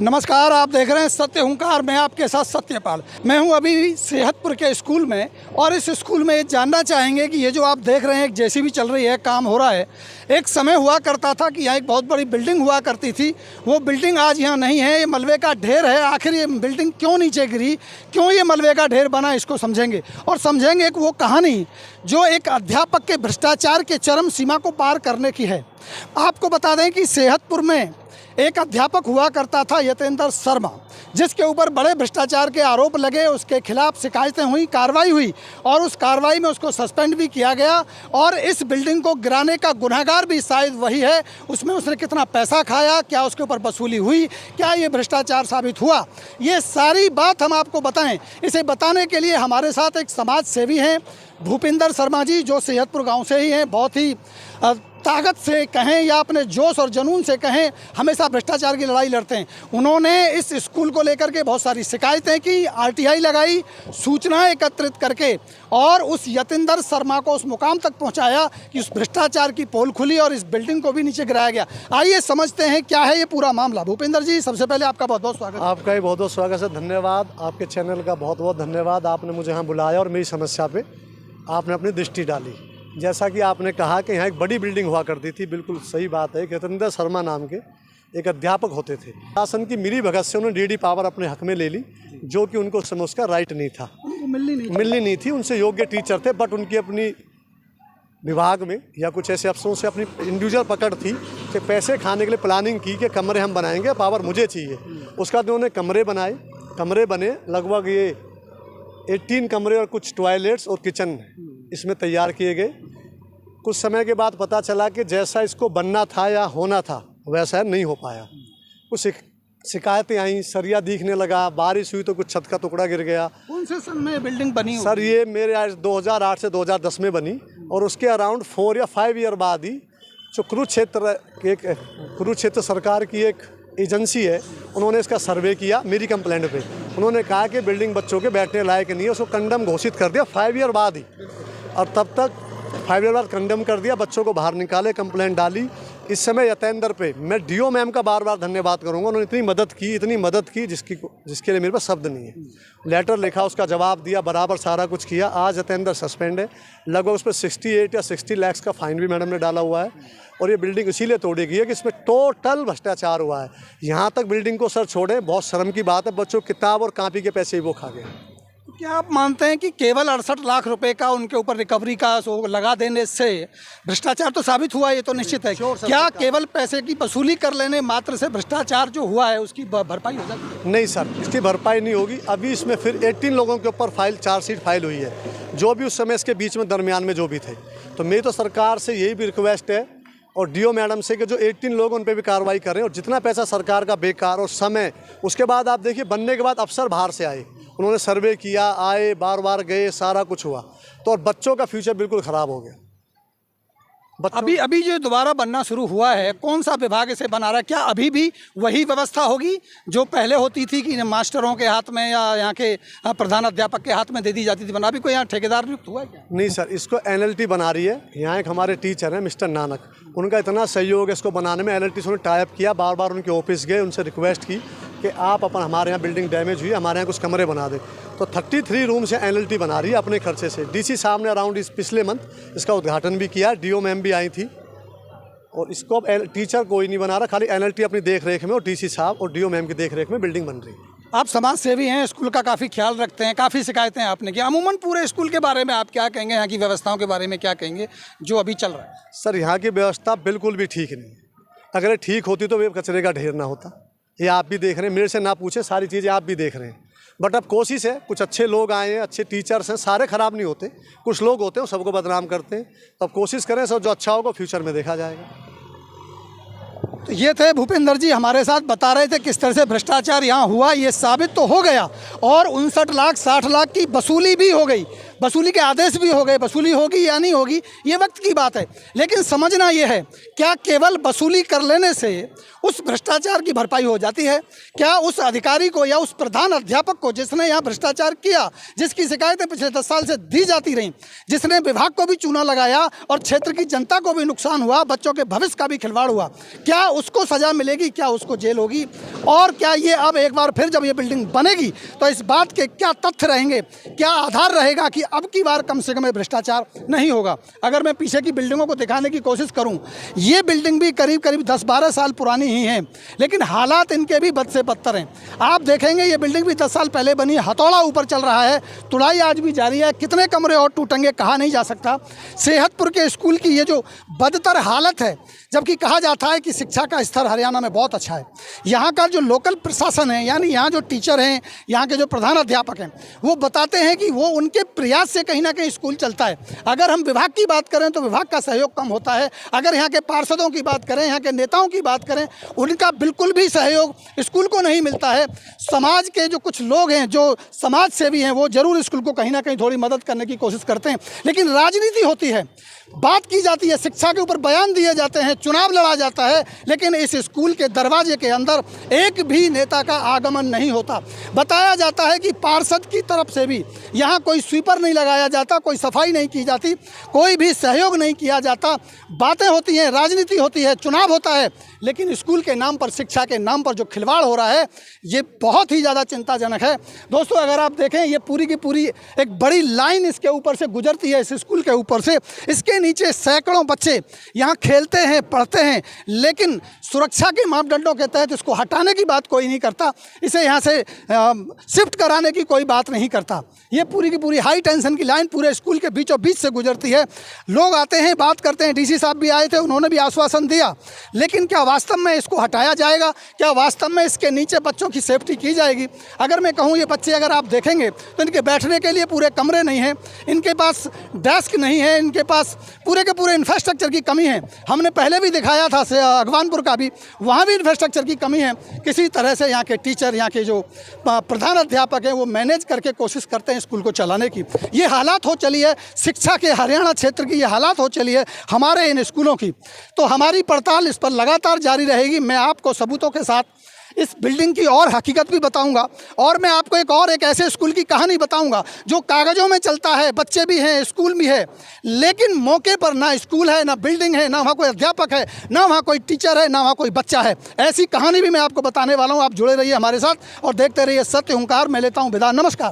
नमस्कार, आप देख रहे हैं सत्य हुंकार। मैं आपके साथ सत्यपाल। मैं हूं अभी सेहतपुर के स्कूल में, और इस स्कूल में ये जानना चाहेंगे कि ये जो आप देख रहे हैं एक जेसीबी चल रही है, काम हो रहा है। एक समय हुआ करता था कि यहाँ एक बहुत बड़ी बिल्डिंग हुआ करती थी, वो बिल्डिंग आज यहाँ नहीं है, ये मलबे का ढेर है। आखिर ये बिल्डिंग क्यों नीचे गिरी, क्यों ये मलबे का ढेर बना, इसको समझेंगे। और समझेंगे एक वो कहानी जो एक अध्यापक के भ्रष्टाचार के चरम सीमा को पार करने की है। आपको बता दें कि सेहतपुर में एक अध्यापक हुआ करता था यतेंद्र शर्मा, जिसके ऊपर बड़े भ्रष्टाचार के आरोप लगे। उसके खिलाफ शिकायतें हुई, कार्रवाई हुई, और उस कार्रवाई में उसको सस्पेंड भी किया गया। और इस बिल्डिंग को गिराने का गुनहगार भी शायद वही है। उसमें उसने कितना पैसा खाया, क्या उसके ऊपर वसूली हुई, क्या ये भ्रष्टाचार साबित हुआ, ये सारी बात हम आपको बताएं। इसे बताने के लिए हमारे साथ एक समाज सेवी हैं, भूपिंदर शर्मा जी, जो सेहतपुर गाँव से ही हैं। बहुत ही ताकत से कहें या अपने जोश और जुनून से कहें, हमेशा भ्रष्टाचार की लड़ाई लड़ते हैं। उन्होंने इस स्कूल को लेकर के बहुत सारी शिकायतें की, आरटीआई लगाई, सूचनाएं एकत्रित करके, और उस यतेंद्र शर्मा को उस मुकाम तक पहुंचाया कि उस भ्रष्टाचार की पोल खुली और इस बिल्डिंग को भी नीचे गिराया गया। आइए समझते हैं क्या है ये पूरा मामला। भूपिंदर जी, सबसे पहले आपका बहुत बहुत स्वागत। आपका भी बहुत बहुत स्वागत है, धन्यवाद। आपके चैनल का बहुत बहुत धन्यवाद। आपने मुझे यहाँ बुलाया और मेरी समस्या पे आपने अपनी दृष्टि डाली। जैसा कि आपने कहा कि यहाँ एक बड़ी बिल्डिंग हुआ करती थी, बिल्कुल सही बात है। यतेंद्र शर्मा नाम के एक अध्यापक होते थे। शासन की मिली भगत से उन्होंने डीडी पावर अपने हक में ले ली, जो कि उनको समय उसका राइट नहीं था, मिलनी नहीं थी। उनसे योग्य टीचर थे, बट उनकी अपनी विभाग में या कुछ ऐसे अफसरों से अपनी इंडिविजुअल पकड़ थी कि पैसे खाने के लिए प्लानिंग की कि कमरे हम बनाएंगे, पावर मुझे चाहिए। उसका उन्होंने कमरे बनाए, कमरे बने लगभग ये 18 कमरे और कुछ टॉयलेट्स और किचन इसमें तैयार किए गए। कुछ समय के बाद पता चला कि जैसा इसको बनना था या होना था वैसा नहीं हो पाया। कुछ शिकायतें आई, सरिया दिखने लगा, बारिश हुई तो कुछ छत का टुकड़ा गिर गया। कौन से सन में बिल्डिंग बनी? सर ये मेरे 2008 से 2010 में बनी, और उसके अराउंड 4 या 5 ईयर बाद ही जो कुरुक्षेत्र सरकार की एक एजेंसी है, उन्होंने इसका सर्वे किया मेरी कंप्लेंट पे। उन्होंने कहा कि बिल्डिंग बच्चों के बैठने लायक नहीं है, उसको कंडम घोषित कर दिया 5 ईयर बाद ही। और तब तक 5 ईयर बाद कंडम कर दिया, बच्चों को बाहर निकाले, कंप्लेंट डाली। इस समय यतेंद्र पे मैं डीओ मैम का बार बार धन्यवाद करूंगा। उन्होंने इतनी मदद की जिसके लिए मेरे पास शब्द नहीं है। लेटर लिखा, उसका जवाब दिया, बराबर सारा कुछ किया। आज यतेंद्र सस्पेंड है। लगभग उस पर 68 या 60 लाख का फाइन भी मैडम ने डाला हुआ है। और ये बिल्डिंग इसीलिए तोड़ी गई है कि इसमें टोटल भ्रष्टाचार हुआ है। यहाँ तक बिल्डिंग को सर छोड़ें, बहुत शर्म की बात है, बच्चों किताब और कापी के पैसे ही वो खा गए। क्या आप मानते हैं कि केवल 68 लाख रुपए का उनके ऊपर रिकवरी का लगा देने से भ्रष्टाचार तो साबित हुआ, ये तो निश्चित है? क्या केवल पैसे की वसूली कर लेने मात्र से भ्रष्टाचार जो हुआ है उसकी भरपाई हो जाती है? नहीं सर, इसकी भरपाई नहीं होगी। अभी इसमें फिर 18 लोगों के ऊपर चार्जशीट फाइल हुई है, जो भी उस समय इसके बीच में दरमियान में जो भी थे। तो मेरी तो सरकार से यही भी रिक्वेस्ट है और डीओ मैडम से कि जो 18 लोग उन पर भी कार्रवाई करें। और जितना पैसा सरकार का बेकार और समय, उसके बाद आप देखिए बनने के बाद अफसर बाहर से आए, उन्होंने सर्वे किया, आए, बार बार गए, सारा कुछ हुआ। तो और बच्चों का फ्यूचर बिल्कुल ख़राब हो गया। अभी जो दोबारा बनना शुरू हुआ है, कौन सा विभाग इसे बना रहा है? क्या अभी भी वही व्यवस्था होगी जो पहले होती थी कि मास्टरों के हाथ में या यहाँ के प्रधान अध्यापक के हाथ में दे दी जाती थी? बना भी कोई यहाँ ठेकेदार नियुक्त हुआ है क्या? नहीं सर, इसको एनएलटी बना रही है। यहाँ एक हमारे टीचर हैं मिस्टर नानक, उनका इतना सहयोग है इसको बनाने में। एनएलटी से उन्होंने टाइप किया, बार बार उनके ऑफिस गए, उनसे रिक्वेस्ट की कि आप अपन हमारे यहाँ बिल्डिंग डैमेज हुई, हमारे यहाँ कुछ कमरे बना दे। तो 33 रूम से एनएलटी बना रही है अपने खर्चे से। डीसी साहब ने अराउंड इस पिछले मंथ इसका उद्घाटन भी किया, डीओ मैम भी आई थी। और इसको अब टीचर कोई नहीं बना रहा, खाली एनएलटी अपनी देख रेख में और डीसी साहब और डीओ मैम की देख रेख में बिल्डिंग बन रही है। आप समाज सेवी हैं, स्कूल का काफ़ी ख्याल रखते हैं, काफ़ी शिकायतें आपने की। अमूमन पूरे स्कूल के बारे में आप क्या कहेंगे, यहाँ की व्यवस्थाओं के बारे में क्या कहेंगे जो अभी चल रहा है? सर यहाँ की व्यवस्था बिल्कुल भी ठीक नहीं है। अगर ठीक होती तो वे कचरे का ढेर ना होता। ये आप भी देख रहे हैं, मेरे से ना पूछे, सारी चीज़ें आप भी देख रहे हैं। बट अब कोशिश है, कुछ अच्छे लोग आए हैं, अच्छे टीचर्स हैं, सारे ख़राब नहीं होते, कुछ लोग होते हैं सबको बदनाम करते हैं। तो अब कोशिश करें सब जो अच्छा होगा फ्यूचर में देखा जाएगा। तो ये थे भूपिंदर जी, हमारे साथ बता रहे थे किस तरह से भ्रष्टाचार यहाँ हुआ। ये साबित तो हो गया और 59 लाख 60 लाख की वसूली भी हो गई। वसूली के आदेश भी हो गए, वसूली होगी या नहीं होगी ये वक्त की बात है। लेकिन समझना ये है, क्या केवल वसूली कर लेने से उस भ्रष्टाचार की भरपाई हो जाती है? क्या उस अधिकारी को या उस प्रधान अध्यापक को जिसने यहाँ भ्रष्टाचार किया, जिसकी शिकायतें पिछले 10 साल से दी जाती रहीं, जिसने विभाग को भी चूना लगाया और क्षेत्र की जनता को भी नुकसान हुआ, बच्चों के भविष्य का भी खिलवाड़ हुआ, क्या उसको सज़ा मिलेगी? क्या उसको जेल होगी? और क्या ये अब एक बार फिर जब ये बिल्डिंग बनेगी तो इस बात के क्या तथ्य रहेंगे, क्या आधार रहेगा कि अब की बार कम से कम ये भ्रष्टाचार नहीं होगा? अगर मैं पीछे की बिल्डिंगों को दिखाने की कोशिश करूं, ये बिल्डिंग भी करीब करीब 10-12 साल पुरानी ही हैं, लेकिन हालात इनके भी बद से बदतर हैं। आप देखेंगे ये बिल्डिंग भी 10 साल पहले बनी, हथौड़ा ऊपर चल रहा है, तुड़ाई आज भी जारी है, कितने कमरे और टूटेंगे कहा नहीं जा सकता। सेहतपुर के स्कूल की ये जो बदतर हालत है, जबकि कहा जाता है कि शिक्षा का स्तर हरियाणा में बहुत अच्छा है, यहाँ का जो लोकल प्रशासन है, यानी यहाँ जो टीचर हैं, यहाँ के जो प्रधान अध्यापक हैं, वो बताते हैं कि वो उनके प्रयास से कहीं ना कहीं स्कूल चलता है। अगर हम विभाग की बात करें तो विभाग का सहयोग कम होता है, अगर यहाँ के पार्षदों की बात करें, यहाँ के नेताओं की बात करें, उनका बिल्कुल भी सहयोग स्कूल को नहीं मिलता है। समाज के जो कुछ लोग हैं, जो समाज सेवी हैं, वो जरूर स्कूल को कहीं ना कहीं थोड़ी मदद करने की कोशिश करते हैं, लेकिन राजनीति होती है, बात की जाती है, शिक्षा के ऊपर बयान दिए जाते हैं, चुनाव लड़ा जाता है, लेकिन इस स्कूल के दरवाजे के अंदर एक भी नेता का आगमन नहीं होता। बताया जाता है कि पार्षद की तरफ से भी यहाँ कोई स्वीपर नहीं लगाया जाता, कोई सफाई नहीं की जाती, कोई भी सहयोग नहीं किया जाता। बातें होती हैं, राजनीति होती है, चुनाव होता है, लेकिन स्कूल के नाम पर, शिक्षा के नाम पर जो खिलवाड़ हो रहा है, ये बहुत ही ज़्यादा चिंताजनक है। दोस्तों, अगर आप देखें, ये पूरी की पूरी एक बड़ी लाइन इसके ऊपर से गुजरती है, इस स्कूल के ऊपर से। इसके नीचे सैकड़ों बच्चे यहाँ खेलते हैं, पढ़ते हैं, लेकिन सुरक्षा के मापदंडों के तहत इसको हटाने की बात कोई नहीं करता, इसे यहाँ से शिफ्ट कराने की कोई बात नहीं करता। ये पूरी की पूरी हाई टेंशन की लाइन पूरे स्कूल के बीचों बीच से गुजरती है। लोग आते हैं, बात करते हैं, डीसी साहब भी आए थे, उन्होंने भी आश्वासन दिया, लेकिन क्या वास्तव में इसको हटाया जाएगा? क्या वास्तव में इसके नीचे बच्चों की सेफ्टी की जाएगी? अगर मैं कहूँ, ये बच्चे अगर आप देखेंगे तो इनके बैठने के लिए पूरे कमरे नहीं हैं, इनके पास डेस्क नहीं है, इनके पास पूरे के पूरे इंफ्रास्ट्रक्चर की कमी है। हमने पहले भी दिखाया था अगवानपुर का भी, वहाँ भी इंफ्रास्ट्रक्चर की कमी है। किसी तरह से यहाँ के टीचर, यहाँ के जो प्रधान अध्यापक हैं, वो मैनेज करके कोशिश करते हैं स्कूल को चलाने की। ये हालात हो चली है शिक्षा के हरियाणा क्षेत्र की, ये हालात हो चली है हमारे इन स्कूलों की। तो हमारी पड़ताल इस पर लगातार जारी रहेगी। मैं आपको सबूतों के साथ इस बिल्डिंग की और हकीकत भी बताऊंगा, और मैं आपको एक ऐसे स्कूल की कहानी बताऊंगा जो कागज़ों में चलता है, बच्चे भी हैं, स्कूल भी है, लेकिन मौके पर ना स्कूल है, ना बिल्डिंग है, ना वहाँ कोई अध्यापक है, ना वहाँ कोई टीचर है, ना वहाँ कोई बच्चा है। ऐसी कहानी भी मैं आपको बताने वाला हूँ। आप जुड़े रहिए हमारे साथ और देखते रहिए सत्य हुंकार। मैं लेता हूँ विदा। नमस्कार।